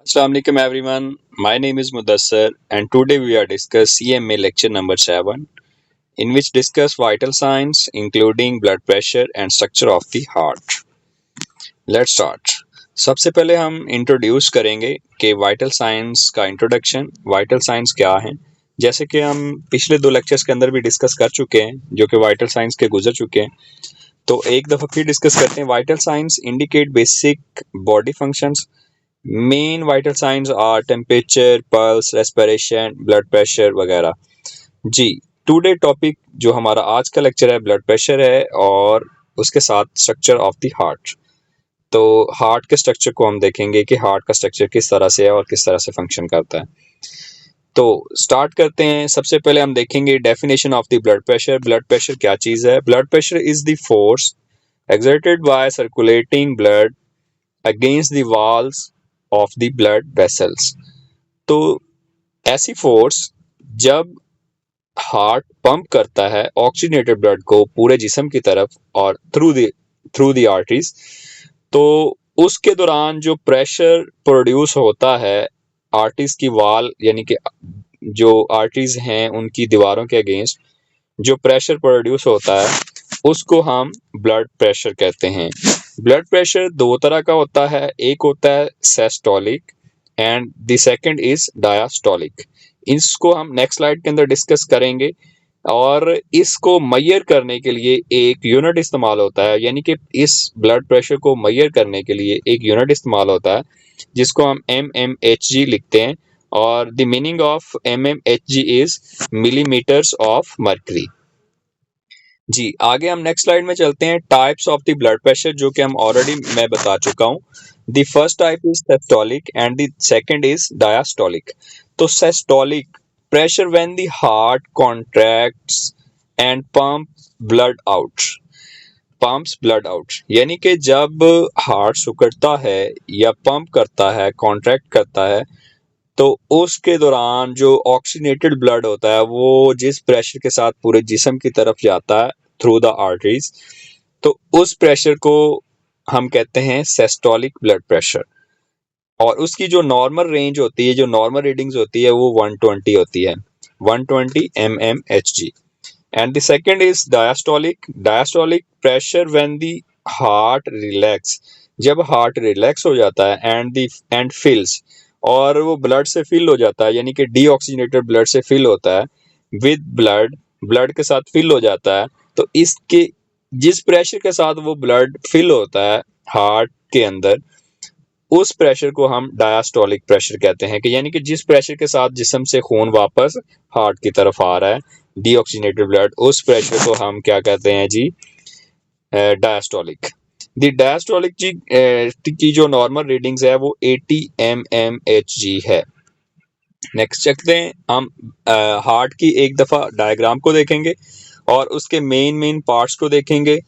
Assalamualaikum everyone. My name is Mudassar and today we are discuss CMA lecture number 7 in which discuss vital signs including blood pressure and structure of the heart. Let's start. सबसे पहले हम introduce करेंगे कि vital science का introduction vital science क्या है। जैसे कि हम पिछले 2 लेक्चर्स के अंदर भी डिस्कस कर चुके हैं जो कि वाइटल साइंस के गुजर चुके हैं, तो एक दफ़ा फिर डिस्कस करते हैं। Vital signs indicate basic body functions. Main vital signs are temperature, pulse, respiration, blood pressure वगैरह। जी, टुडे टॉपिक जो हमारा आज का लेक्चर है ब्लड प्रेशर है और उसके साथ स्ट्रक्चर ऑफ द हार्ट। तो हार्ट के स्ट्रक्चर को हम देखेंगे कि हार्ट का स्ट्रक्चर किस तरह से है और किस तरह से फंक्शन करता है। तो स्टार्ट करते हैं। सबसे पहले हम देखेंगे definition of the blood pressure. Blood pressure क्या चीज़ है? Blood pressure is the force exerted by circulating blood against the walls of the blood vessels। तो ऐसी फोर्स जब हार्ट पंप करता है ऑक्सीजनेटेड ब्लड को पूरे जिस्म की तरफ और थ्रू द आर्टरीज, तो उसके दौरान जो प्रेशर प्रोड्यूस होता है आर्टरीज की वाल यानी कि जो आर्टरीज हैं उनकी दीवारों के अगेंस्ट जो प्रेशर प्रोड्यूस होता है उसको हम ब्लड प्रेशर कहते हैं। ब्लड प्रेशर 2 तरह का होता है, एक होता है systolic and the second is diastolic. इसको हम नेक्स्ट स्लाइड के अंदर डिस्कस करेंगे। और इसको मेजर करने के लिए एक यूनिट इस्तेमाल होता है, यानी कि इस ब्लड प्रेशर को मेजर करने के लिए एक यूनिट इस्तेमाल होता है जिसको हम mmHg लिखते हैं। और the meaning of mmHg is millimetres of mercury. जी, आगे हम नेक्स्ट स्लाइड में चलते हैं। Types of the blood pressure जो कि हम ऑलरेडी मैं बता चुका हूँ। The first type is systolic and the second is diastolic. तो systolic pressure when the heart contracts and pumps blood out, यानी कि जब हार्ट सिकुड़ता है या पंप करता है, कॉन्ट्रैक्ट करता है, तो उसके दौरान जो ऑक्सीजनेटेड ब्लड होता है वो जिस प्रेशर के साथ पूरे जिस्म की तरफ जाता है थ्रू द आर्टरीज, तो उस प्रेशर को हम कहते हैं सिस्टोलिक ब्लड प्रेशर। और उसकी जो नॉर्मल रेंज होती है, जो नॉर्मल रीडिंग्स होती है वो 120 होती है, 120 mmHg। And the second is diastolic. Diastolic pressure when the heart relax, जब हार्ट रिलैक्स हो जाता है एंड फिल्स, और वो ब्लड से फिल हो जाता है, यानी कि डीऑक्सीजनेटेड ब्लड से फिल होता है विद ब्लड के साथ फिल हो जाता है। तो इसके जिस प्रेशर के साथ वो ब्लड फिल होता है हार्ट के अंदर, उस प्रेशर को हम डायस्टोलिक प्रेशर कहते हैं, कि यानी कि जिस प्रेशर के साथ जिस्म से खून वापस हार्ट की तरफ आ रहा है डीऑक्सीजनेटेड ब्लड, उस प्रेशर को हम क्या कहते हैं जी? डायस्टोलिक। द डायस्टोलिक जी की जो नॉर्मल रीडिंग्स है वो 80 mmHg है। नेक्स्ट चलते हैं हम हार्ट की एक दफ़ा डायग्राम को देखेंगे और उसके मेन पार्ट्स को देखेंगे।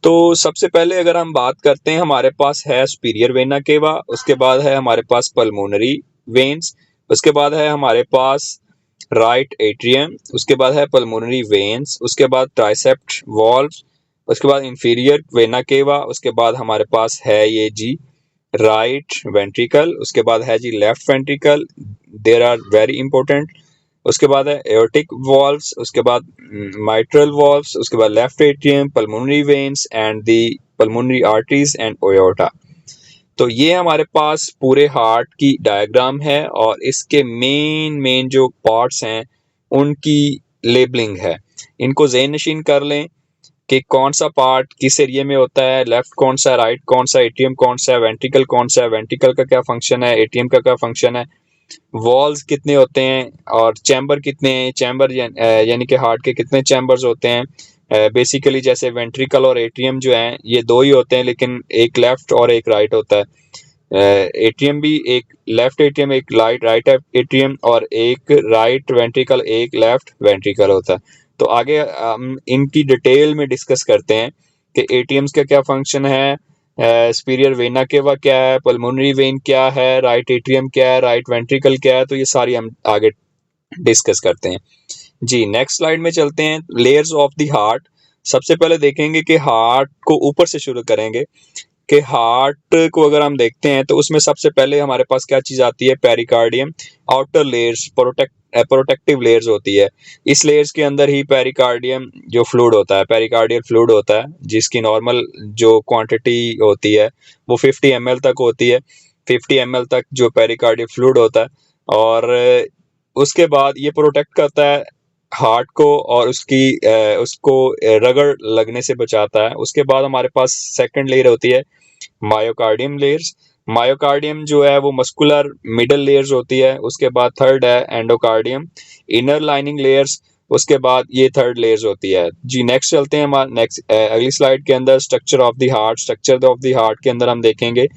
तो सबसे पहले अगर हम बात करते हैं, हमारे पास है सुपीरियर वेना केवा, उसके बाद है हमारे पास पल्मोनरी वेन्स, उसके बाद है हमारे पास राइट एट्रियम, उसके बाद है पल्मोनरी वेन्स, उसके बाद ट्राइसेप्ट वॉल्व, उसके बाद इंफीरियर वेना केवा, उसके बाद हमारे पास है ये जी राइट वेंट्रिकल, उसके बाद है जी left ventricle, there are very important. उसके बाद है एओर्टिक वॉल्व्स, उसके बाद माइट्रल वॉल्व्स, उसके बाद left atrium, pulmonary veins and the pulmonary arteries and aorta. तो ये हमारे पास पूरे हार्ट की डायग्राम है और इसके मेन जो पार्ट्स हैं उनकी लेबलिंग है। इनको ज़हन नशीन कर लें कि कौन सा पार्ट किस एरिया में होता है, लेफ्ट कौन सा, राइट कौन सा, एट्रियम कौन सा है, वेंट्रिकल कौन सा है, वेंट्रिकल का क्या फंक्शन है, एट्रियम का क्या फंक्शन है, वॉल्स कितने होते हैं और चैम्बर कितने हैं। चैम्बर यानी कि हार्ट के कितने चैम्बर्स होते हैं। बेसिकली जैसे वेंट्रिकल और एट्रियम जो हैं ये 2 ही होते हैं, लेकिन एक लेफ्ट और एक राइट होता है। एट्रियम भी एक लेफ्ट एट्रियम, एक राइट एट्रियम, और एक राइट वेंट्रिकल, एक लेफ्ट वेंट्रिकल होता है। तो आगे हम इनकी डिटेल में डिस्कस करते हैं कि एट्रियम्स का क्या फंक्शन है, सुपीरियर वेना केवा क्या है, पल्मोनरी वेन क्या है, राइट एट्रियम क्या है, राइट वेंट्रिकल क्या है। तो ये सारी हम आगे डिस्कस करते हैं। जी, नेक्स्ट स्लाइड में चलते हैं। Layers of the heart. सबसे पहले देखेंगे कि हार्ट को ऊपर से शुरू करेंगे कि हार्ट को अगर हम देखते हैं तो उसमें सबसे पहले हमारे पास क्या चीज आती है, pericardium, outer layers, protective layers होती है। इस लेयर्स के अंदर ही पेरिकार्डियम जो फ्लूइड होता है, पेरिकार्डियल फ्लूइड होता है, जिसकी नॉर्मल जो क्वांटिटी होती है वो 50 ml तक होती है। 50 ml तक जो पेरिकार्डियल फ्लूइड होता है, और उसके बाद ये प्रोटेक्ट करता है हार्ट को और उसको रगड़ लगने से बचाता है। उसके बाद हमारे पास सेकंड लेयर होती है मायोकार्डियम लेयर्स। मायोकार्डियम जो है वो मस्कुलर मिडल लेयर्स होती है। उसके बाद थर्ड है एंडोकार्डियम, इनर लाइनिंग लेयर्स। उसके बाद ये थर्ड लेयर्स होती है जी। नेक्स्ट चलते हैं हमारे नेक्स्ट अगली स्लाइड के अंदर, structure of the heart. Structure of the heart के अंदर हम देखेंगे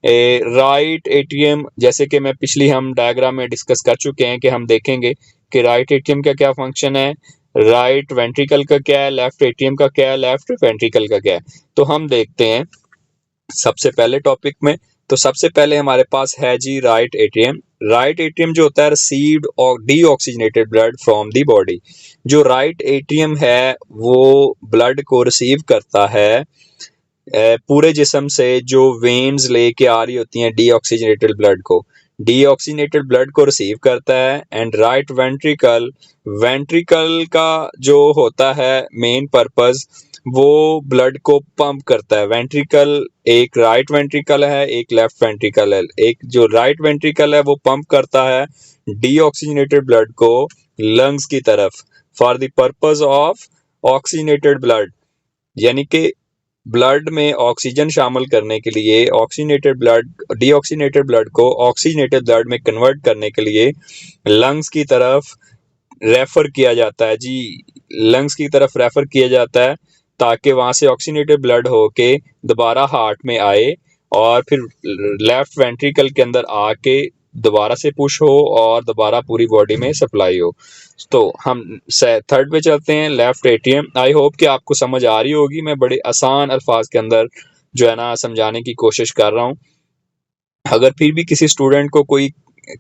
राइट एट्रियम, जैसे कि मैं पिछली हम डायग्राम में डिस्कस कर चुके हैं कि हम देखेंगे कि राइट एट्रियम का क्या फंक्शन है, राइट वेंट्रिकल का क्या है, लेफ्ट एट्रियम का क्या है, लेफ्ट वेंट्रिकल का क्या है। तो हम देखते हैं सबसे पहले टॉपिक में। तो सबसे पहले हमारे पास है जी राइट एट्रियम। राइट एट्रियम जो होता है, रिसीव्ड और deoxygenated blood from the body. जो राइट एट्रियम है वो ब्लड को रिसीव करता है पूरे जिस्म से, जो वेन्स लेके आ रही होती हैं डीऑक्सीजनेटेड ब्लड को, डीऑक्सीजनेटेड ब्लड को रिसीव करता है। एंड राइट वेंट्रिकल, वेंट्रिकल का जो होता है मेन पर्पस, वो ब्लड को पंप करता है। वेंट्रिकल, एक राइट वेंट्रिकल है, एक लेफ्ट वेंट्रिकल है। एक जो राइट वेंट्रिकल है वो पंप करता है डीऑक्सीजनेटेड ब्लड को लंग्स की तरफ for the purpose of oxygenated blood, यानी कि ब्लड में ऑक्सीजन शामिल करने के लिए, ऑक्सीजनेटेड ब्लड, डीऑक्सीजनेटेड ब्लड को ऑक्सीजनेटेड ब्लड में कन्वर्ट करने के लिए लंग्स की तरफ रेफर किया जाता है जी। लंग्स की तरफ रेफर किया जाता है ताकि वहां से ऑक्सीजनेटेड ब्लड होके दोबारा हार्ट में आए और फिर लेफ्ट वेंट्रिकल के अंदर आके दोबारा से पुश हो और दोबारा पूरी बॉडी में सप्लाई हो। तो हम थर्ड पे चलते हैं, लेफ्ट एट्रियम। आई होप कि आपको समझ आ रही होगी, मैं बड़े आसान अल्फाज के अंदर जो है ना समझाने की कोशिश कर रहा हूँ। अगर फिर भी किसी स्टूडेंट को कोई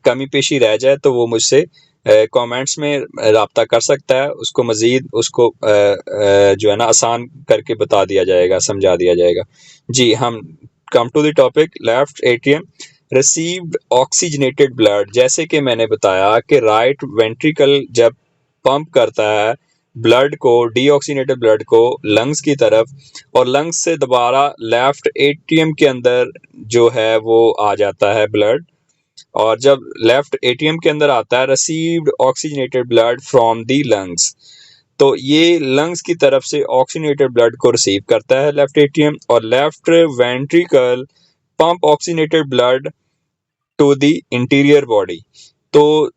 कमी पेशी रह जाए तो वो मुझसे कमेंट्स में राब्ता कर सकता है, उसको मजीद उसको जो है ना आसान करके बता दिया जाएगा, समझा दिया जाएगा जी। हम come to the topic, left atrium received oxygenated blood. जैसे कि मैंने बताया कि राइट वेंट्रिकल जब पंप करता है ब्लड को, डीऑक्सीजनेटेड ब्लड को लंग्स की तरफ, और लंग्स से दोबारा लेफ्ट एट्रियम के अंदर जो है वो आ जाता है ब्लड। और जब लेफ्ट एट्रियम के अंदर आता है received oxygenated blood from the lungs, तो ये लंग्स की तरफ से ऑक्सीजनेटेड ब्लड को रिसीव करता है लेफ्ट एट्रियम। और left ventricle pump oxygenated blood to the interior body. तो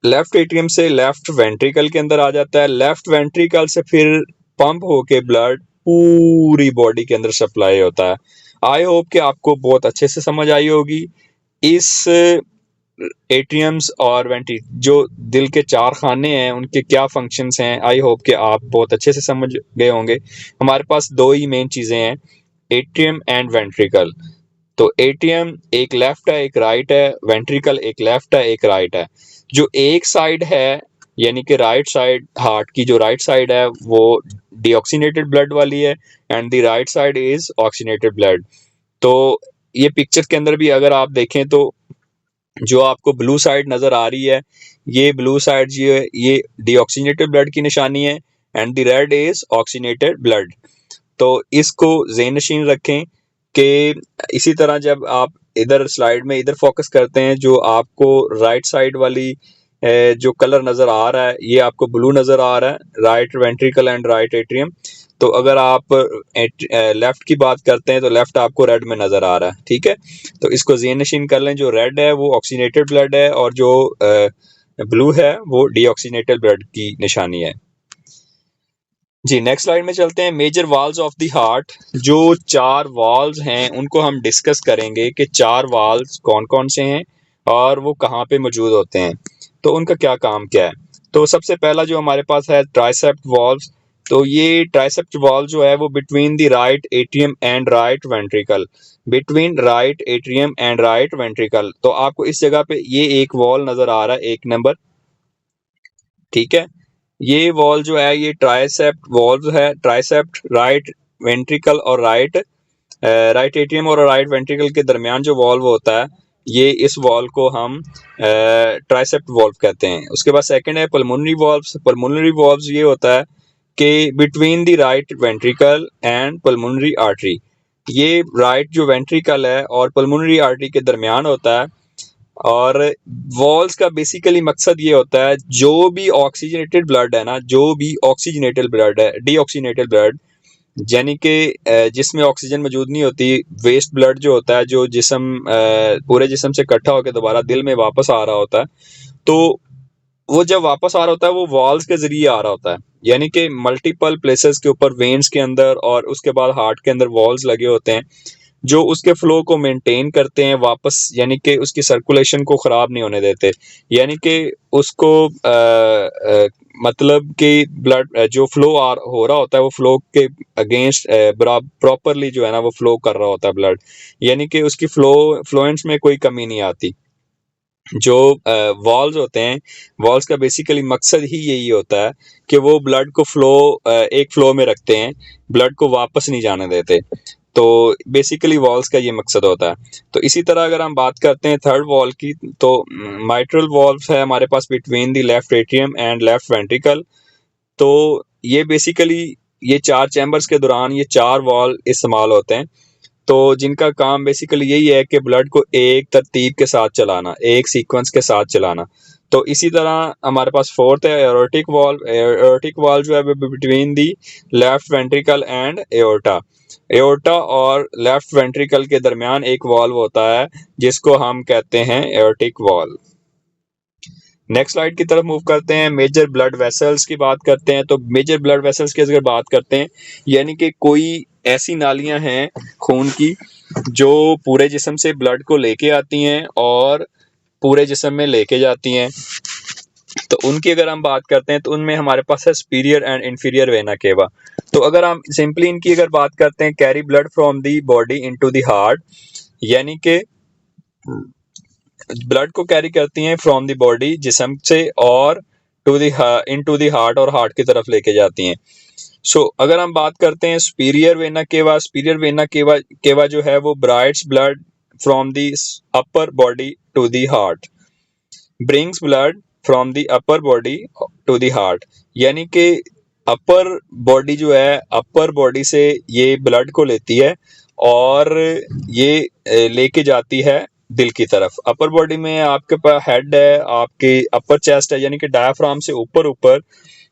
लेफ्ट एट्रियम से लेफ्ट वेंट्रिकल के अंदर आ जाता है, लेफ्ट वेंट्रिकल से फिर पंप होके ब्लड पूरी बॉडी के अंदर सप्लाई होता है। आई होप कि आपको बहुत अच्छे से समझ आई होगी इस एट्रियम्स और वेंट्री जो दिल के चार खाने हैं उनके क्या फंक्शंस हैं। आई होप कि आप बहुत अच्छे से समझ गए होंगे। हमारे पास दो ही मेन चीजें हैं, एट्रियम एंड वेंट्रिकल। तो एट्रियम एक लेफ्ट है एक राइट है, वेंट्रिकल एक लेफ्ट है एक राइट है। जो एक साइड है यानी कि राइट साइड, हार्ट की जो राइट साइड है वो डीऑक्सीनेटेड ब्लड वाली है, and the right side is oxygenated blood. तो ये पिक्चर के अंदर भी अगर आप देखें तो जो आपको ब्लू साइड नजर आ रही है, ये ब्लू साइड ये डीऑक्सीनेटेड ब्लड की निशानी है, and the red is oxygenated blood. तो इसको ज़हन नशीन रखें कि इसी तरह जब आप इधर स्लाइड में इधर फोकस करते हैं, जो आपको राइट साइड वाली जो कलर नज़र आ रहा है ये आपको ब्लू नज़र आ रहा है, right ventricle and right atrium. तो अगर आप लेफ्ट की बात करते हैं तो लेफ्ट आपको रेड में नज़र आ रहा है, ठीक है। तो इसको ज़हन नशीन कर लें, जो रेड है वो ऑक्सीनेटेड ब्लड है और जो ब्लू है वो डीऑक्सीनेटेड ब्लड की निशानी है जी। नेक्स्ट स्लाइड में चलते हैं, major valves of the heart. जो चार वाल्स हैं उनको हम डिस्कस करेंगे कि चार वाल्स कौन कौन से हैं और वो कहाँ पे मौजूद होते हैं, तो उनका क्या काम क्या है। तो सबसे पहला जो हमारे पास है ट्राइसेप्ट वाल्व। तो ये ट्राइसेप्ट वाल्व जो है वो between the right atrium and right ventricle, between right atrium and right ventricle. तो आपको इस जगह पे ये एक वॉल नजर आ रहा है, एक नंबर, ठीक है। ये वॉल जो है ये ट्राइसेप्ट वॉल्व है, ट्राइसेप्ट, राइट वेंट्रिकल और राइट राइट एट्रियम और राइट वेंट्रिकल के दरमियान जो वॉल्व होता है, ये इस वॉल्व को हम ट्राइसेप्ट वॉल्व कहते हैं। उसके बाद सेकंड है पल्मोनरी वॉल्व्स। पल्मोनरी वॉल्व्स ये होता है कि between the right ventricle and pulmonary artery, ये राइट जो वेंट्रिकल है और पल्मोनरी आर्टरी के दरमियान होता है। और वॉल्स का बेसिकली मकसद ये होता है, जो भी ऑक्सीजनेटेड ब्लड है ना, जो भी ऑक्सीजनेटेड ब्लड है, डीऑक्सीजनेटेड ब्लड यानी कि जिसमें ऑक्सीजन मौजूद नहीं होती, वेस्ट ब्लड जो होता है, जो जिस्म पूरे जिस्म से इकट्ठा होकर दोबारा दिल में वापस आ रहा होता है, तो वो जब वापस आ रहा होता है वो वॉल्स के जरिए आ रहा होता है। यानी कि मल्टीपल प्लेसेस के ऊपर वेन्स के अंदर और उसके बाद हार्ट के अंदर वॉल्स लगे होते हैं, जो उसके फ्लो को मेंटेन करते हैं वापस, यानी कि उसकी सर्कुलेशन को ख़राब नहीं होने देते। यानी कि उसको मतलब कि ब्लड जो फ्लो हो रहा होता है वो फ्लो के अगेंस्ट प्रॉपरली जो है ना वो फ्लो कर रहा होता है ब्लड, यानी कि उसकी फ्लोएंस में कोई कमी नहीं आती। जो वॉल्स होते हैं, वॉल्स का बेसिकली मकसद ही यही होता है कि वो ब्लड को एक फ्लो में रखते हैं, ब्लड को वापस नहीं जाने देते। तो बेसिकली वॉल्स का ये मकसद होता है। तो इसी तरह अगर हम बात करते हैं थर्ड वॉल की, तो माइट्रल वॉल्व है हमारे पास between the left atrium and left ventricle. तो ये बेसिकली ये 4 चैम्बर्स के दौरान ये 4 वॉल इस्तेमाल होते हैं, तो जिनका काम बेसिकली यही है कि ब्लड को एक तरतीब के साथ चलाना, एक सीक्वेंस के साथ चलाना। तो इसी तरह हमारे पास फोर्थ है एओर्टिक वॉल्व। एओर्टिक वॉल्व जो है between the left ventricle and aorta. Aorta और लेफ्ट वेंट्रिकल के दरमियान एक वॉल्व होता है जिसको हम कहते हैं एओर्टिक वॉल्व। नेक्स्ट स्लाइड की तरफ मूव करते हैं। मेजर ब्लड वेसल्स की बात करते हैं। तो मेजर ब्लड वेसल्स की अगर बात करते हैं, यानी कि कोई ऐसी नालियां हैं खून की जो पूरे जिस्म से ब्लड को लेके आती हैं और पूरे जिस्म में लेके जाती हैं। तो उनकी अगर हम बात करते हैं तो उनमें हमारे पास है superior and inferior vena cava. तो अगर हम सिंपली इनकी अगर बात करते हैं, carry blood from the body into the heart, यानी कि ब्लड को कैरी करती हैं फ्रॉम द बॉडी जिस्म से और इनटू द हार्ट और हार्ट की तरफ लेके जाती हैं। अगर हम बात करते हैं superior vena cava, superior vena cava जो है वो brings blood from the upper body to the heart, brings blood from the upper body to the heart. यानी कि अपर बॉडी जो है, अपर बॉडी से ये ब्लड को लेती है और ये लेके जाती है दिल की तरफ। अपर बॉडी में आपके पास हेड है, आपकी अपर चेस्ट है, यानी कि डायाफ्राम से ऊपर ऊपर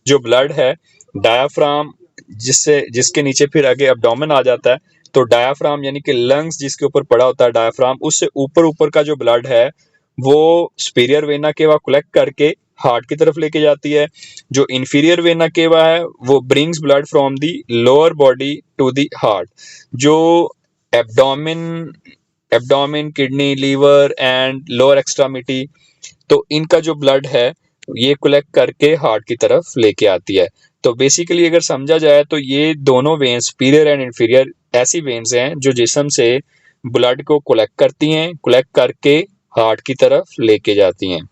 जो ब्लड है, डायाफ्राम जिसके नीचे फिर आगे एब्डोमेन आ जाता है। तो डायाफ्राम यानी कि लंग्स जिसके ऊपर पड़ा होता है डायाफ्राम, उससे ऊपर ऊपर का जो ब्लड है वो सुपीरियर वेना केवा कलेक्ट करके हार्ट की तरफ लेके जाती है। जो इंफीरियर वेना केवा है वो brings blood from the lower body to the heart. जो abdomen, kidney, liver and lower extremity, तो इनका जो ब्लड है ये कलेक्ट करके हार्ट की तरफ लेके आती है। तो बेसिकली अगर समझा जाए तो ये दोनों वेन्स, सुपीरियर एंड इंफीरियर, ऐसी वेन्स हैं जो जिस्म से ब्लड को कलेक्ट करती हैं, कलेक्ट करके हार्ट की तरफ लेके जाती हैं।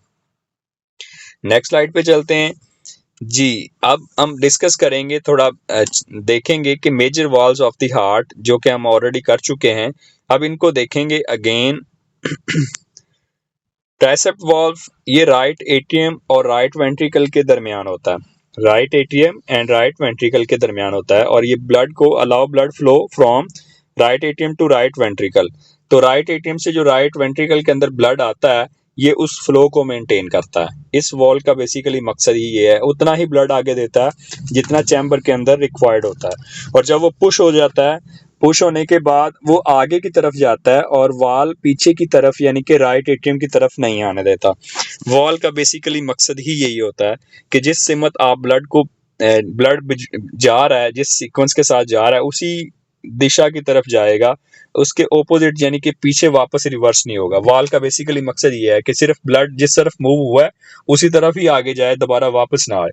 नेक्स्ट स्लाइड पे चलते हैं जी। अब हम डिस्कस करेंगे थोड़ा, देखेंगे कि major valves of the heart, जो कि हम ऑलरेडी कर चुके हैं, अब इनको देखेंगे अगेन। ट्राइसेप्ट वॉल्व ये राइट एट्रियम और राइट वेंट्रिकल के दरमियान होता है। Right atrium and right ventricle के दरमियान होता है और ये ब्लड को allow blood flow from right atrium to right ventricle. तो राइट एट्रियम से जो राइट वेंट्रिकल के अंदर ब्लड आता है ये उस फ्लो को मेंटेन करता है। इस वॉल्व का बेसिकली मकसद ही ये है, उतना ही ब्लड आगे देता है जितना चैम्बर के अंदर रिक्वायर्ड होता है। और जब वो पुश हो जाता है, पुश होने के बाद वो आगे की तरफ जाता है और वॉल पीछे की तरफ यानी कि राइट एट्रियम की तरफ नहीं आने देता। वॉल का बेसिकली मकसद ही यही होता है कि जिस सिमत आप ब्लड जा रहा है, जिस सीक्वेंस के साथ जा रहा है उसी दिशा की तरफ जाएगा, उसके ओपोजिट यानी कि पीछे वापस रिवर्स नहीं होगा। वॉल का बेसिकली मकसद ये है कि सिर्फ ब्लड जिस तरफ मूव हुआ है उसी तरफ ही आगे जाए, दोबारा वापस ना आए।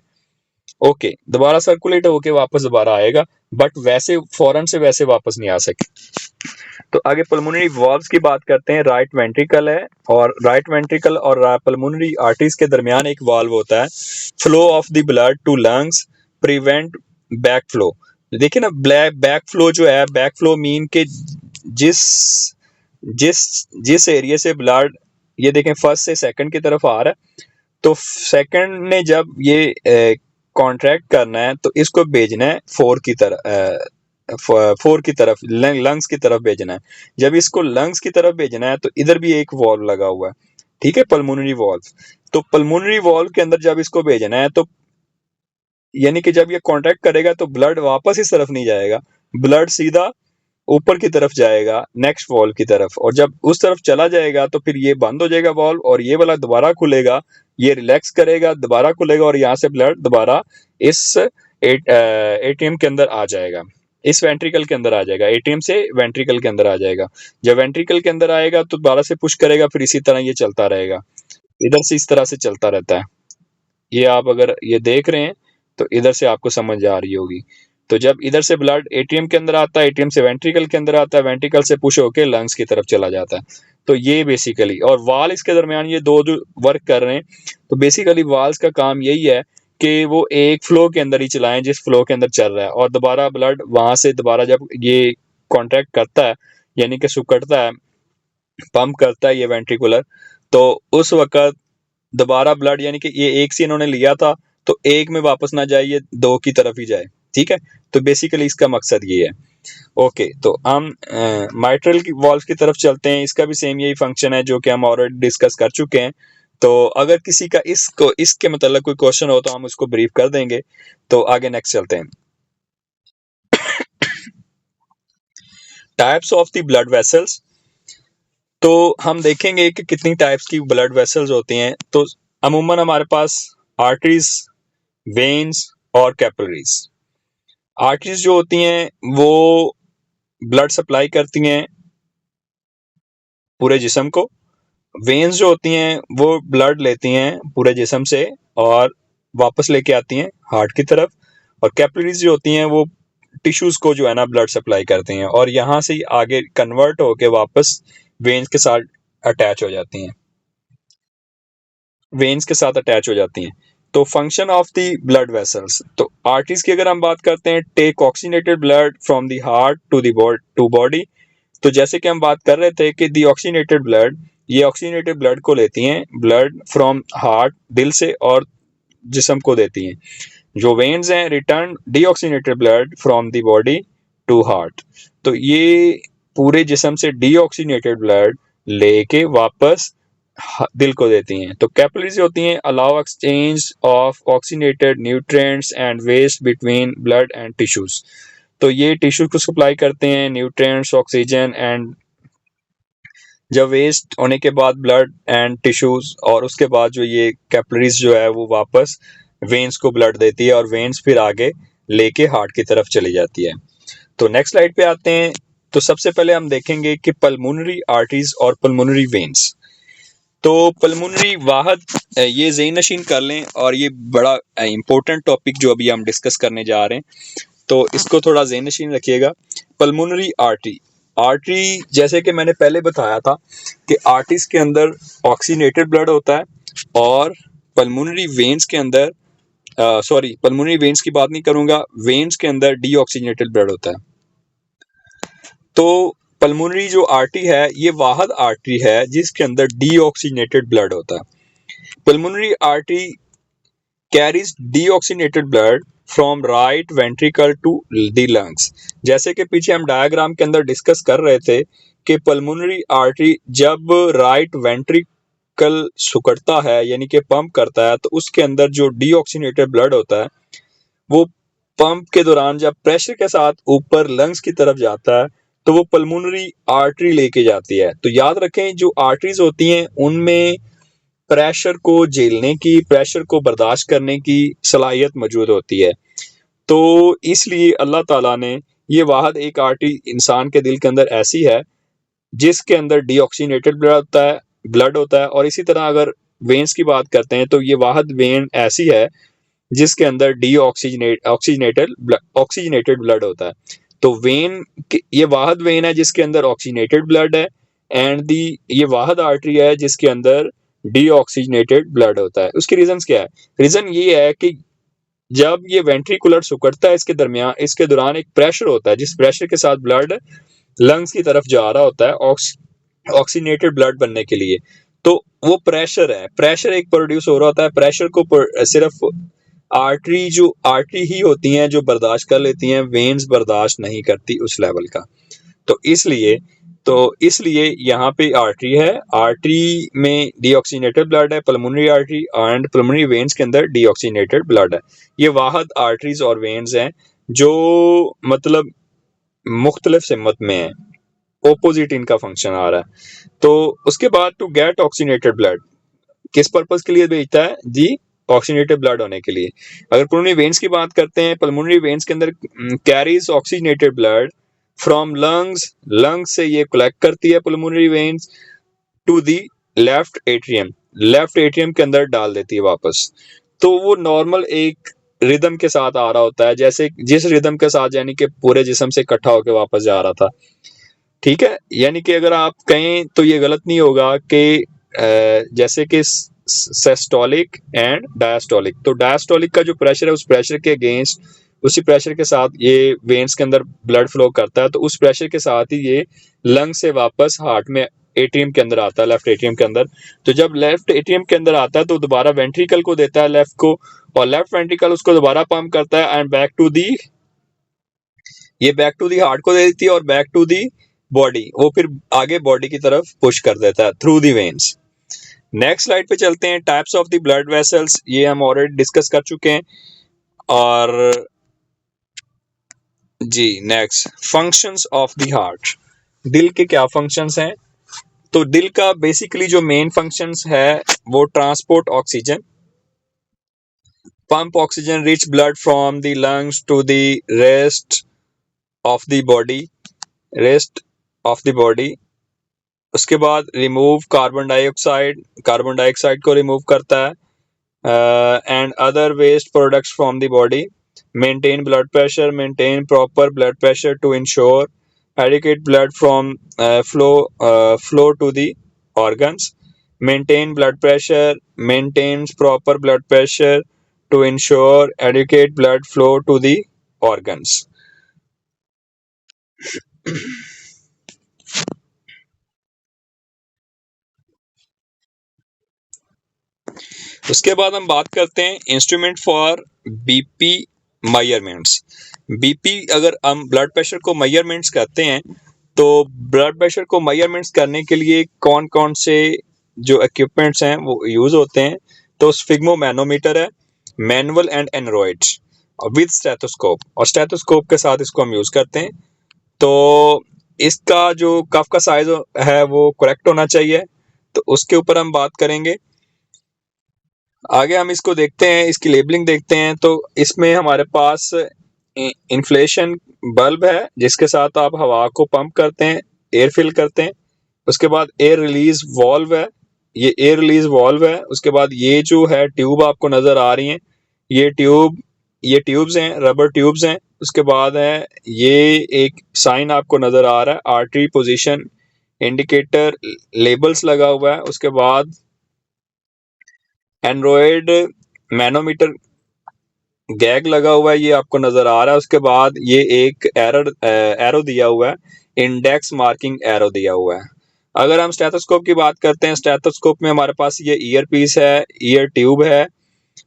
ओके, दोबारा सर्कुलेट होके वापस दोबारा आएगा, बट वैसे फौरन से वैसे वापस नहीं आ सके। तो आगे पल्मोनरी वॉल्व्स की बात करते हैं। राइट वेंट्रिकल है और राइट वेंट्रिकल और पल्मोनरी आर्टरीज के दरमियान एक वाल्व होता है। Flow of the blood to lungs prevent back flow. देखिए ना, बैक फ्लो जो है, बैक फ्लो मीन के जिस जिस जिस एरिया से ब्लड, ये देखें फर्स्ट से सेकंड की तरफ आ रहा है, तो सेकंड ने जब ये कॉन्ट्रैक्ट करना है तो इसको भेजना है फोर की तरफ, लंग्स की तरफ भेजना है। जब इसको लंग्स की तरफ भेजना है तो इधर भी एक वॉल्व लगा हुआ है, ठीक है, पल्मोनरी वॉल्व। तो पल्मोनरी वॉल्व के अंदर जब इसको भेजना है तो यानी कि जब ये कॉन्ट्रैक्ट करेगा तो ब्लड वापस इस तरफ नहीं जाएगा, ब्लड सीधा ऊपर की तरफ जाएगा नेक्स्ट वॉल्व की तरफ, और जब उस तरफ चला जाएगा तो फिर ये बंद हो जाएगा वॉल्व, और ये वाला दोबारा खुलेगा, ये रिलैक्स करेगा, दोबारा खुलेगा, और यहाँ से ब्लड दोबारा इस एटीएम के अंदर आ जाएगा, इस वेंट्रिकल के अंदर आ जाएगा, एटीएम से वेंट्रिकल के अंदर आ जाएगा। जब वेंट्रिकल के अंदर आएगा तो दोबारा से पुश करेगा, फिर इसी तरह ये चलता रहेगा, इधर से इस तरह से चलता रहता है। ये आप अगर ये देख रहे हैं तो इधर से आपको समझ आ रही होगी। तो जब इधर से ब्लड एटीएम के अंदर आता है, एटीएम से वेंट्रिकल के अंदर आता है, वेंट्रिकल से पुश होके लंग्स की तरफ चला जाता है। तो ये बेसिकली, और वाल इसके दरमियान ये दो जो वर्क कर रहे हैं, तो बेसिकली वाल्स का काम यही है कि वो एक फ्लो के अंदर ही चलाएं जिस फ्लो के अंदर चल रहा है, और दोबारा ब्लड वहां से दोबारा जब ये कॉन्ट्रैक्ट करता है यानी कि सुकड़ता है, पंप करता है ये वेंट्रिकुलर, तो उस वक्त दोबारा ब्लड यानी कि ये एक से इन्होंने लिया था तो एक में वापस ना जाए, ये दो की तरफ ही जाए, ठीक है। तो बेसिकली इसका मकसद ये है। ओके, तो हम माइट्रल की वॉल्व की तरफ चलते हैं। इसका भी सेम यही फंक्शन है जो कि हम ऑलरेडी डिस्कस कर चुके हैं। तो अगर किसी का इसके मतलब कोई क्वेश्चन हो तो हम उसको ब्रीफ कर देंगे। तो आगे नेक्स्ट चलते हैं। Types of the blood vessels. तो हम देखेंगे कि कितनी टाइप्स की ब्लड वेसल्स होती हैं। तो अमूमन हमारे पास आर्टरीज, वेन्स और कैपिलरीज। आर्टरीज जो होती हैं वो ब्लड सप्लाई करती हैं पूरे जिस्म को। वेन्स जो होती हैं वो ब्लड लेती हैं पूरे जिस्म से और वापस लेके आती हैं हार्ट की तरफ। और कैपिलरीज जो होती हैं वो टिश्यूज को जो है ना ब्लड सप्लाई करती हैं, और यहाँ से आगे कन्वर्ट होके वापस वेन्स के साथ अटैच हो जाती हैं, वेन्स के साथ अटैच हो जाती हैं। तो function of the blood vessels, तो आर्टरीज की अगर हम बात करते हैं, take oxygenated blood from the heart to body. तो जैसे कि हम बात कर रहे थे कि दी ऑक्सीनेटेड ब्लड, ये ऑक्सीनेटेड ब्लड को लेती हैं, ब्लड फ्रॉम हार्ट, दिल से, और जिस्म को देती हैं। जो वेन्स हैं, return deoxygenated blood from the body to heart. तो ये पूरे जिस्म से डीऑक्सीनेटेड ब्लड लेके वापस दिल को देती हैं। तो कैपिलरीज होती हैं, allow exchange of oxygenated nutrients and waste between blood and tissues. तो ये टिश्यू को सप्लाई करते हैं न्यूट्रिएंट्स, ऑक्सीजन, एंड जब वेस्ट होने के बाद ब्लड एंड टिश्यूज, और उसके बाद जो ये कैपिलरीज जो है वो वापस वेन्स को ब्लड देती है, और वेन्स फिर आगे लेके हार्ट की तरफ चली जाती है। तो नेक्स्ट स्लाइड पे आते हैं। तो सबसे पहले हम देखेंगे कि पल्मोनरी आर्टरीज और पल्मोनरी वेन्स। तो पल्मोनरी वाहद, ये ज़हन नशीन कर लें, और ये बड़ा इंपॉर्टेंट टॉपिक जो अभी हम डिस्कस करने जा रहे हैं, तो इसको थोड़ा ज़हन नशीन रखिएगा। पल्मोनरी आर्टरी, आर्टरी जैसे कि मैंने पहले बताया था कि आर्टरीज के अंदर ऑक्सीनेटेड ब्लड होता है, और पल्मोनरी वेन्स के अंदर पल्मोनरी वेन्स की बात नहीं करूंगा, वेन्स के अंदर डीऑक्सीनेटेड ब्लड होता है। तो पल्मोनरी जो आर्टरी है ये वाहद आर्टरी है जिसके अंदर डीऑक्सीनेटेड ब्लड होता है। Pulmonary artery carries deoxygenated blood from right ventricle to the lungs. जैसे कि पीछे हम डायग्राम के अंदर डिस्कस कर रहे थे कि पल्मोनरी आर्टरी जब राइट वेंट्रिकल सुकड़ता है यानी कि पंप करता है, तो उसके अंदर जो डीऑक्सीनेटेड ब्लड होता है वो पंप के दौरान जब प्रेशर के साथ ऊपर लंग्स की तरफ जाता है तो वो पल्मोनरी आर्टरी लेके जाती है। तो याद रखें जो आर्टरीज होती हैं उनमें प्रेशर को झेलने की, प्रेशर को बर्दाश्त करने की सलाहियत मौजूद होती है। तो इसलिए अल्लाह ताला ने ये वाहद एक आर्टरी इंसान के दिल के अंदर ऐसी है जिसके अंदर डीऑक्सीनेटेड ब्लड होता है। और इसी तरह अगर वेन्स की बात करते हैं तो ये वाहद वेन ऐसी है जिसके अंदर ऑक्सीजनेटेड ब्लड होता है। तो वेन, ये वाहद वेन है जिसके अंदर ऑक्सीजनेटेड ब्लड है, एंड दी ये वाहद आर्टरी है जिसके अंदर डीऑक्सीजनेटेड ब्लड होता है। उसकी रीजन क्या है? रीजन ये है कि जब ये वेंट्रिकुलर सुकड़ता है इसके दौरान एक प्रेशर होता है, जिस प्रेशर के साथ ब्लड लंग्स की तरफ जा रहा होता है ऑक्सीनेटेड ब्लड बनने के लिए। तो वो प्रेशर है, प्रेशर एक प्रोड्यूस हो रहा होता है, प्रेशर को सिर्फ आर्टरी ही होती हैं जो बर्दाश्त कर लेती हैं, वेन्स बर्दाश्त नहीं करती उस लेवल का। तो इसलिए यहाँ पे आर्टरी है, आर्टरी में डीऑक्सीनेटेड ब्लड है, pulmonary artery and pulmonary veins के अंदर डीऑक्सीनेटेड ब्लड है। ये वाहद आर्टरीज और वेन्स हैं जो मतलब मुख्तलिफ सिमत में है, ओपोजिट इनका फंक्शन आ रहा है। तो उसके बाद टू गेट ऑक्सीनेटेड ब्लड किस पर्पस के लिए भेजता है जी? ऑक्सीनेटेड ब्लड होने के लिए। अगर पल्मोनरी वेन्स की बात करते हैं, पल्मोनरी वेन्स के अंदर carries oxygenated blood from lungs से ये कलेक्ट करती है pulmonary veins to the left atrium के अंदर डाल देती है वापस। तो वो नॉर्मल एक रिदम के साथ आ रहा होता है, जैसे जिस रिदम के साथ यानी कि पूरे जिस्म से इकट्ठा होकर वापस जा रहा था। ठीक है, यानी कि अगर आप कहें तो ये गलत नहीं होगा कि जैसे कि सिस्टोलिक एंड डायस्टोलिक, तो डायस्टोलिक का जो प्रेशर है उस प्रेशर के अगेंस्ट उसी प्रेशर के साथ ये वेन्स के अंदर ब्लड फ्लो करता है, तो उस प्रेशर के साथ ही ये लंग से वापस हार्ट में एट्रियम के अंदर आता है, लेफ्ट एट्रियम के अंदर। तो जब लेफ्ट एट्रियम के अंदर आता है तो दोबारा वेंट्रिकल को देता है लेफ्ट को, और लेफ्ट वेंट्रिकल उसको दोबारा पंप करता है and back to the heart को दे देती है, और बैक टू दी बॉडी, वो फिर आगे बॉडी की तरफ पुश कर देता है through the veins. Next slide पे चलते हैं, types of the blood vessels, ये हम ऑलरेडी डिस्कस कर चुके हैं। और जी next, functions of the heart, दिल के क्या फंक्शंस हैं? तो दिल का बेसिकली जो मेन फंक्शंस है वो transport oxygen, pump oxygen rich blood from the lungs to the rest of the body. उसके बाद रिमूव कार्बन डाइऑक्साइड को रिमूव करता है and other waste products from the body, maintain blood pressure, maintain proper blood pressure to ensure adequate blood from flow to the organs, maintain blood pressure, maintains proper blood pressure to ensure adequate blood flow to the organs. उसके बाद हम बात करते हैं instrument for BP measurements. BP अगर हम blood pressure को measurements करते हैं तो ब्लड प्रेशर को मेजरमेंट्स करने के लिए कौन कौन से जो इक्विपमेंट्स हैं वो यूज होते हैं? तो स्फिग्मोमैनोमीटर है, manual and androids with stethoscope, और स्टेथोस्कोप के साथ इसको हम यूज करते हैं। तो इसका जो कफ का साइज है वो करेक्ट होना चाहिए, तो उसके ऊपर हम बात करेंगे। आगे हम इसको देखते हैं, इसकी लेबलिंग देखते हैं। तो इसमें हमारे पास इन्फ्लेशन बल्ब है जिसके साथ आप हवा को पंप करते हैं, एयर फिल करते हैं। उसके बाद एयर रिलीज वॉल्व है, ये एयर रिलीज वॉल्व है। उसके बाद ये जो है ट्यूब आपको नजर आ रही हैं, ये ट्यूब्स हैं, रबर ट्यूब्स हैं। उसके बाद है ये एक साइन आपको नजर आ रहा है, आर्टरी पोजीशन इंडिकेटर, लेबल्स लगा हुआ है। उसके बाद एंड्रॉयड मैनोमीटर गैग लगा हुआ है, ये आपको नजर आ रहा है। उसके बाद ये एक एरो दिया हुआ है, इंडेक्स मार्किंग एरो दिया हुआ है। अगर हम स्टेथोस्कोप की बात करते हैं, स्टेथोस्कोप में हमारे पास ये ईयर पीस है, ईयर ट्यूब है।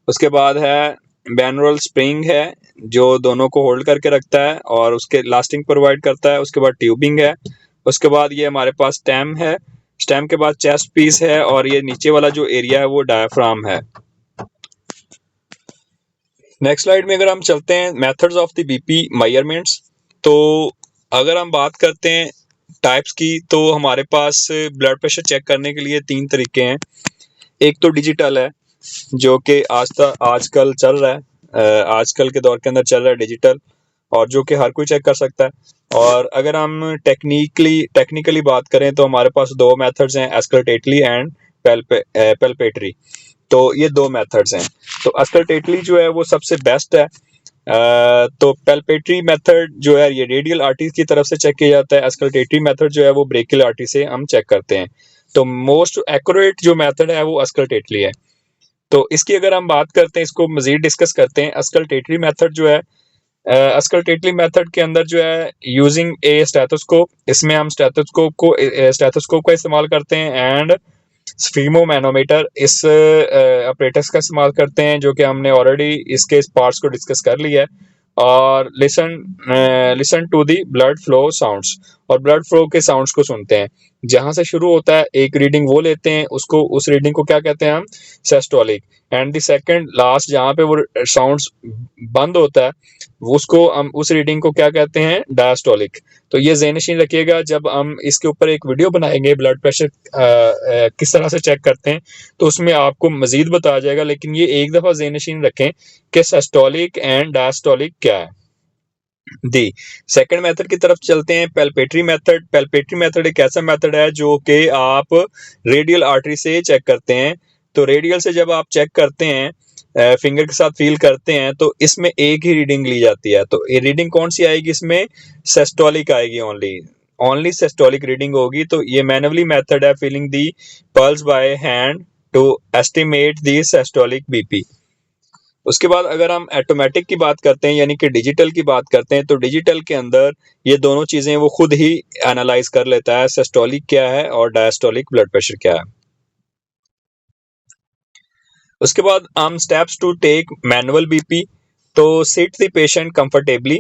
उसके बाद है बैनुअल स्प्रिंग है जो दोनों को होल्ड करके रखता है और उसके लास्टिंग प्रोवाइड करता है। उसके बाद ट्यूबिंग है। उसके बाद ये हमारे पास स्टेम है, स्टेम के बाद चेस्ट पीस है, और ये नीचे वाला जो एरिया है वो डायफ्राम है। नेक्स्ट स्लाइड में अगर हम चलते हैं methods of the BP measurements, तो अगर हम बात करते हैं टाइप्स की, तो हमारे पास ब्लड प्रेशर चेक करने के लिए 3 तरीके हैं। एक तो डिजिटल है जो कि आजकल चल रहा है, आजकल के दौर के अंदर चल रहा है डिजिटल, और जो कि हर कोई चेक कर सकता है। और अगर हम टेक्निकली बात करें तो हमारे पास 2 मेथड्स हैं, एस्कल्टेटली एंड पैल्पेटरी। तो ये 2 मेथड्स हैं। तो एस्कल्टेटली जो है वो सबसे बेस्ट है। तो पैल्पेटरी मेथड जो है ये रेडियल आर्टरी की तरफ से चेक किया जाता है, एस्कल्टेटरी मेथड जो है वो ब्रेकियल आर्टरी से हम चेक करते हैं। तो मोस्ट एक्यूरेट जो मेथड है वो एस्कल्टेटरी है। तो इसकी अगर हम बात करते हैं, इसको मजीद डिस्कस करते हैं। एस्कल्टेटरी मेथड जो है अस्कल्टेटली मेथड के अंदर जो है यूजिंग ए स्टेथोस्कोप, इसमें हम स्टेथोस्कोप का इस्तेमाल करते हैं एंड स्फीमोमैनोमीटर इस अपरेटस का इस्तेमाल करते हैं, जो कि हमने ऑलरेडी इसके पार्ट्स को डिस्कस कर लिया है। और listen to the blood flow sounds, और ब्लड फ्लो के साउंड्स को सुनते हैं। जहां से शुरू होता है एक रीडिंग वो लेते हैं, उसको उस रीडिंग को क्या कहते हैं हम, systolic. And the second last जहां पे वो साउंड्स बंद होता है उसको हम उस रीडिंग को क्या कहते हैं, डायस्टोलिक। तो ये ज़हन नशीन रखिएगा, जब हम इसके ऊपर एक वीडियो बनाएंगे ब्लड प्रेशर किस तरह से चेक करते हैं तो उसमें आपको मजीद बताया जाएगा, लेकिन ये एक दफ़ा ज़हन नशीन रखें कि सिस्टोलिक एंड डायस्टोलिक क्या है। दी सेकंड मेथड की तरफ चलते हैं, पेल्पेटरी मेथड। पेल्पेटरी मेथड एक ऐसा मेथड है जो कि आप रेडियल आर्टरी से चेक करते हैं। तो रेडियल से जब आप चेक करते हैं, फिंगर के साथ फील करते हैं, तो इसमें एक ही रीडिंग ली जाती है। तो ये रीडिंग कौन सी आएगी, इसमें सिस्टोलिक आएगी, ओनली सिस्टोलिक रीडिंग होगी। तो ये मैनुअली मेथड है, feeling the pulse by hand to estimate the systolic BP. उसके बाद अगर हम ऑटोमेटिक की बात करते हैं, यानी कि डिजिटल की बात करते हैं, तो डिजिटल के अंदर ये दोनों चीज़ें वो खुद ही एनालाइज कर लेता है, सिस्टोलिक क्या है और डायस्टोलिक ब्लड प्रेशर क्या है। उसके बाद हम steps to take manual BP. तो सिट द पेशेंट कंफर्टेबली,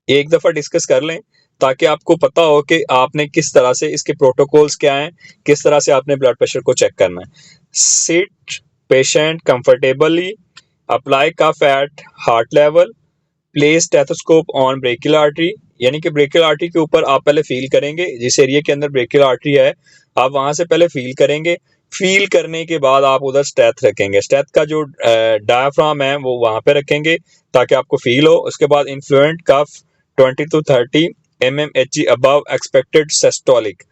एक दफ़ा डिस्कस कर लें ताकि आपको पता हो कि आपने किस तरह से, इसके प्रोटोकॉल्स क्या हैं, किस तरह से आपने ब्लड प्रेशर को चेक करना है। Sit patient comfortably, apply cuff at heart level, place stethoscope on brachial artery, यानी कि ब्रेकियल आर्टरी के ऊपर आप पहले फील करेंगे, जिस एरिया के अंदर ब्रेकियल आर्टरी है आप वहां से पहले फील करेंगे। फील करने के बाद आप उधर स्टेथ रखेंगे, स्टेथ का जो डायाफ्राम है वो वहां पे रखेंगे ताकि आपको फील हो। उसके बाद inflate cuff 20 to 30 mmHg above expected systolic,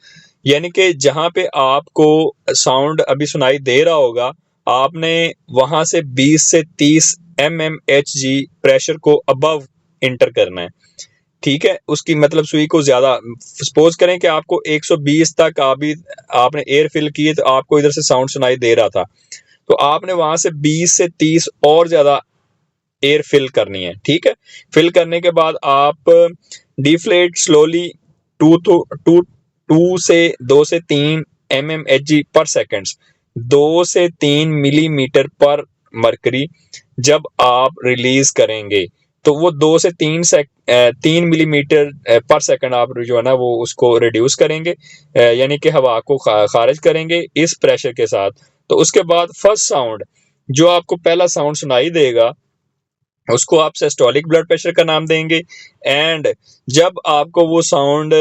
यानी कि जहां पे आपको साउंड अभी सुनाई दे रहा होगा, आपने वहां से 20 से 30 mmHg प्रेशर को अबव इंटर करना है। ठीक है, उसकी मतलब सुई को ज्यादा, सपोज करें कि आपको 120 तक आपने एयर फिल की है, तो आपको इधर से साउंड सुनाई दे रहा था, तो आपने वहां से 20 से 30 और ज्यादा एयर फिल करनी है। ठीक है, फिल करने के बाद आप डिफ्लेट स्लोली 2 से 3 mmHg पर सेकेंड्स, 2 से 3 मिलीमीटर पर मरकरी जब आप रिलीज करेंगे, तो वो 3 मिलीमीटर पर सेकंड आप जो है ना वो उसको रिड्यूस करेंगे, यानी कि हवा को खारिज करेंगे इस प्रेशर के साथ। तो उसके बाद फर्स्ट साउंड जो आपको पहला साउंड सुनाई देगा उसको आप सिस्टोलिक ब्लड प्रेशर का नाम देंगे। एंड जब आपको वो साउंड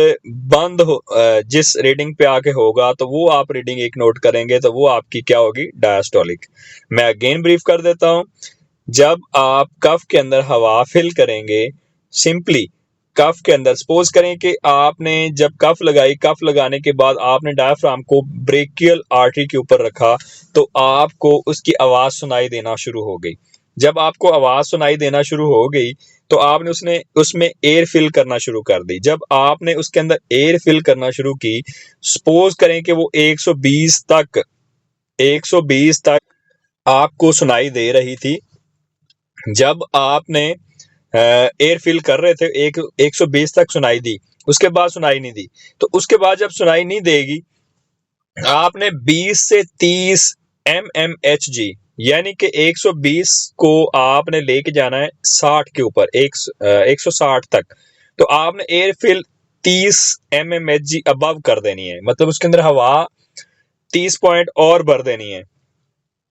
बंद हो, जिस रीडिंग पे आके होगा, तो वो आप रीडिंग एक नोट करेंगे, तो वो आपकी क्या होगी, डायस्टोलिक। मैं अगेन ब्रीफ कर देता हूँ। जब आप कफ के अंदर हवा फिल करेंगे, सिंपली कफ के अंदर, सपोज करें कि आपने जब कफ लगाई, कफ लगाने के बाद आपने डायफ्राम को ब्रेकियल आर्टरी के ऊपर रखा, तो आपको उसकी आवाज सुनाई देना शुरू हो गई। जब आपको आवाज सुनाई देना शुरू हो गई, तो आपने उसमें एयर फिल करना शुरू कर दी। जब आपने उसके अंदर एयर फिल करना शुरू की, सपोज करें कि वो 120 तक आपको सुनाई दे रही थी। जब आपने एयर फिल कर रहे थे, 120 तक सुनाई दी, उसके बाद सुनाई नहीं दी। तो उसके बाद जब सुनाई नहीं देगी, आपने 20 से 30 mmHg, यानी कि 120 को आपने लेके जाना है 60 के ऊपर, 160 तक। तो आपने एयर फिल 30 mmHg अबव कर देनी है, मतलब उसके अंदर हवा 30 पॉइंट और भर देनी है।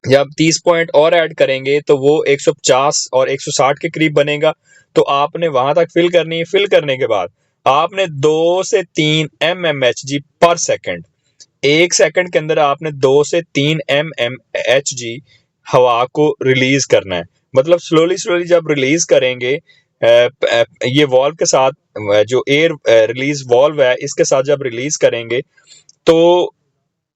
जब 30 पॉइंट और ऐड करेंगे तो वो 150 और 160 के करीब बनेगा। तो आपने वहां तक फिल करनी है। फिल करने के बाद आपने 2 से 3 mmHg पर सेकंड, एक सेकंड के अंदर आपने 2 से 3 mmHg हवा को रिलीज करना है। मतलब स्लोली स्लोली जब रिलीज करेंगे, ये वॉल्व के साथ, जो एयर रिलीज वॉल्व है इसके साथ जब रिलीज करेंगे, तो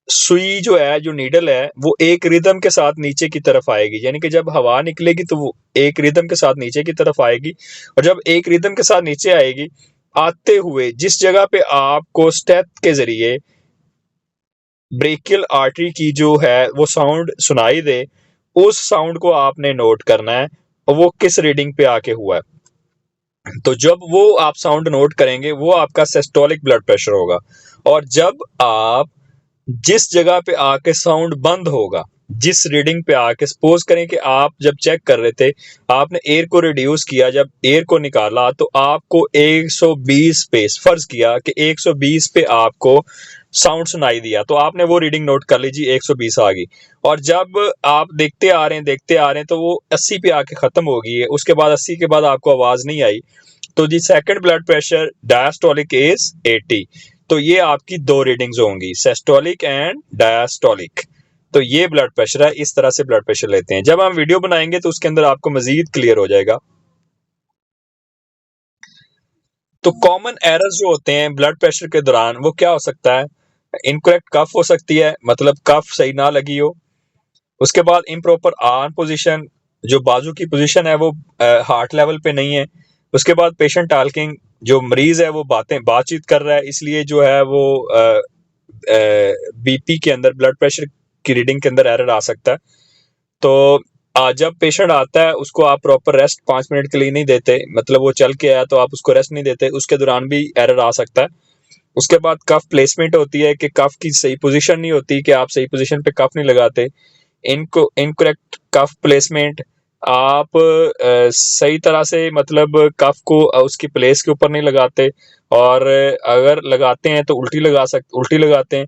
सुई जो है, जो नीडल है, वो एक रिदम के साथ नीचे की तरफ आएगी। यानी कि जब हवा निकलेगी तो वो एक रिदम के साथ नीचे की तरफ आएगी, और जब एक रिदम के साथ नीचे आएगी, आते हुए जिस जगह पे आपको स्टेप के जरिए ब्रेकियल आर्टरी की जो है वो साउंड सुनाई दे, उस साउंड को आपने नोट करना है और वो किस रीडिंग पे आके हुआ है। तो जब वो आप साउंड नोट करेंगे वो आपका सिस्टोलिक ब्लड प्रेशर होगा। और जब आप जिस जगह पे आके साउंड बंद होगा, जिस रीडिंग पे आके, सपोज करें कि आप जब चेक कर रहे थे, आपने एयर को रिड्यूस किया, जब एयर को निकाला तो आपको 120 पे, फर्ज किया कि 120 पे आपको साउंड सुनाई दिया, तो आपने वो रीडिंग नोट कर लीजिए, 120 आ गई। और जब आप देखते आ रहे हैं तो वो 80 पे आके खत्म हो गई है, उसके बाद 80 के बाद आपको आवाज नहीं आई, तो जी second blood pressure diastolic is 80। तो ये आपकी दो रीडिंग्स होंगी, सिस्टोलिक एंड डायस्टोलिक। तो ये ब्लड प्रेशर है, इस तरह से ब्लड प्रेशर लेते हैं। जब हम वीडियो बनाएंगे तो उसके अंदर आपको मजीद क्लियर हो जाएगा। तो कॉमन एरर्स जो होते हैं ब्लड प्रेशर के दौरान वो क्या हो सकता है? इनकरेक्ट कफ हो सकती है, मतलब कफ सही ना लगी हो। उसके बाद इम्प्रॉपर आर्म पोजीशन, जो बाजू की पोजीशन है वो हार्ट लेवल पे नहीं है। उसके बाद पेशेंट टॉकिंग, जो मरीज है वो बातचीत कर रहा है, इसलिए जो है वो बीपी के अंदर, ब्लड प्रेशर की रीडिंग के अंदर एरर आ सकता है। तो जब पेशेंट आता है उसको आप प्रॉपर रेस्ट 5 मिनट के लिए नहीं देते, मतलब वो चल के आया तो आप उसको रेस्ट नहीं देते, उसके दौरान भी एरर आ सकता है। उसके बाद कफ प्लेसमेंट होती है कि कफ की सही पोजीशन नहीं होती, कि आप सही पोजीशन पे कफ नहीं लगाते। इनको इनकरेक्ट कफ प्लेसमेंट, आप सही तरह से मतलब कफ को उसकी प्लेस के ऊपर नहीं लगाते, और अगर लगाते हैं तो उल्टी लगाते हैं,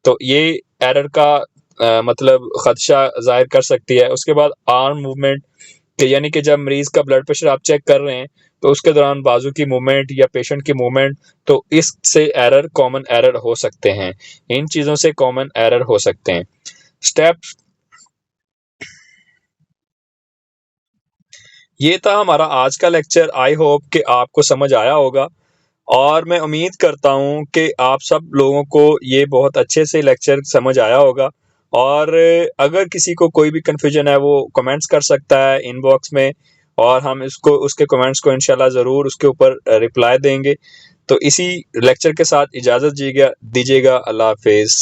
तो ये एरर का मतलब खदशा जाहिर कर सकती है। उसके बाद आर्म मूवमेंट, कि यानी कि जब मरीज का ब्लड प्रेशर आप चेक कर रहे हैं तो उसके दौरान बाजू की मूवमेंट या पेशेंट की मूवमेंट, तो इससे एरर, कॉमन एरर हो सकते हैं। इन चीज़ों से कॉमन एरर हो सकते हैं। स्टेप, ये था हमारा आज का लेक्चर। आई होप कि आपको समझ आया होगा, और मैं उम्मीद करता हूँ कि आप सब लोगों को ये बहुत अच्छे से लेक्चर समझ आया होगा। और अगर किसी को कोई भी कन्फ्यूजन है वो कमेंट्स कर सकता है इनबॉक्स में, और हम इसको, उसके कमेंट्स को इंशाल्लाह ज़रूर उसके ऊपर रिप्लाई देंगे। तो इसी लेक्चर के साथ इजाज़त दीजिएगा। अल्लाह हाफिज़।